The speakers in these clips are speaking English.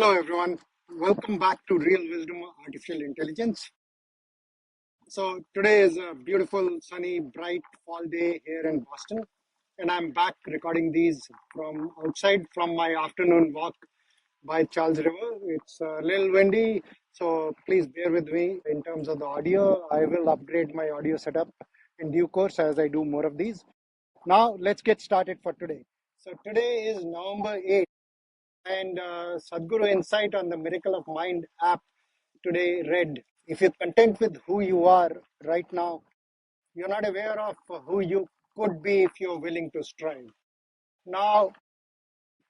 Hello, everyone. Welcome back to Real Wisdom Artificial Intelligence. So, today is a beautiful, sunny, bright fall day here in Boston, and I'm back recording these from outside from my afternoon walk by Charles River. It's a little windy, so please bear with me in terms of the audio. I will upgrade my audio setup in due course as I do more of these. Now, let's get started for today. So, today is November 8th. And Sadhguru Insight on the Miracle of Mind app today read, if you're content with who you are right now, you're not aware of who you could be if you're willing to strive. Now,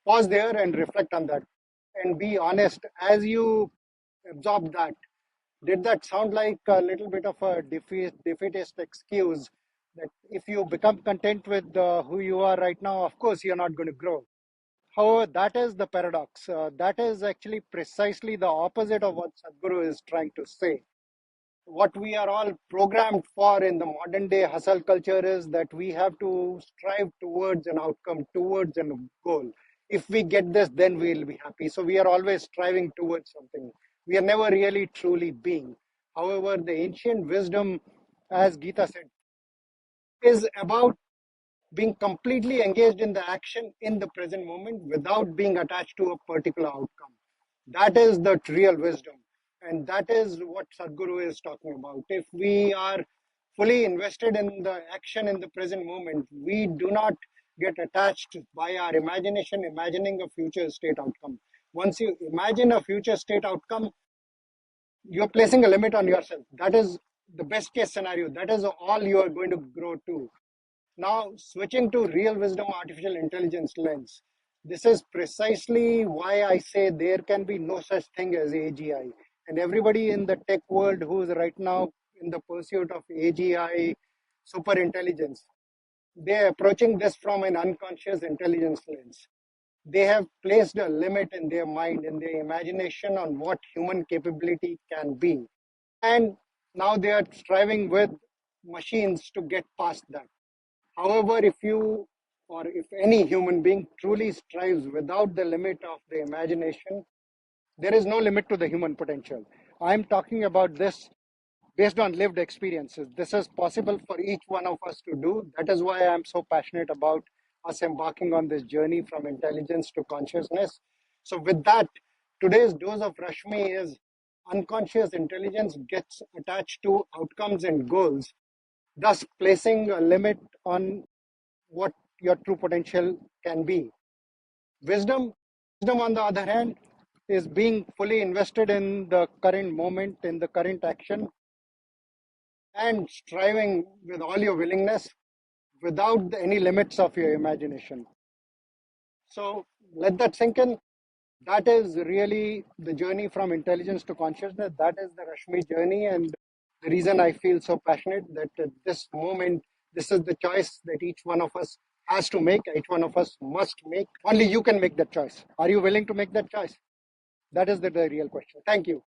pause there and reflect on that and be honest as you absorb that. Did that sound like a little bit of a defeatist excuse that if you become content with who you are right now, of course, you're not going to grow? However, that is the paradox. That is actually precisely the opposite of what Sadhguru is trying to say. What we are all programmed for in the modern day hustle culture is that we have to strive towards an outcome, towards a goal. If we get this, then we'll be happy. So we are always striving towards something. We are never really truly being. However, the ancient wisdom, as Gita said, is about being completely engaged in the action in the present moment without being attached to a particular outcome. That is the real wisdom. And that is what Sadhguru is talking about. If we are fully invested in the action in the present moment, we do not get attached by our imagination, imagining a future state outcome. Once you imagine a future state outcome, you're placing a limit on yourself. That is the best case scenario. That is all you are going to grow to. Now, switching to real wisdom artificial intelligence lens, this is precisely why I say there can be no such thing as AGI. And everybody in the tech world who is right now in the pursuit of AGI, super intelligence, they're approaching this from an unconscious intelligence lens. They have placed a limit in their mind, in their imagination on what human capability can be. And now they are striving with machines to get past that. However, if you or if any human being truly strives without the limit of the imagination, there is no limit to the human potential. I'm talking about this based on lived experiences. This is possible for each one of us to do. That is why I'm so passionate about us embarking on this journey from intelligence to consciousness. So, with that, today's dose of Rashmi is unconscious intelligence gets attached to outcomes and goals, thus placing a limit on what your true potential can be. Wisdom, on the other hand, is being fully invested in the current moment, in the current action, and striving with all your willingness without any limits of your imagination. So let that sink in. That is really the journey from intelligence to consciousness. That is the Rashmi journey. And the reason I feel so passionate that at this moment, this is the choice that each one of us has to make, each one of us must make. Only you can make that choice. Are you willing to make that choice? That is the real question. Thank you.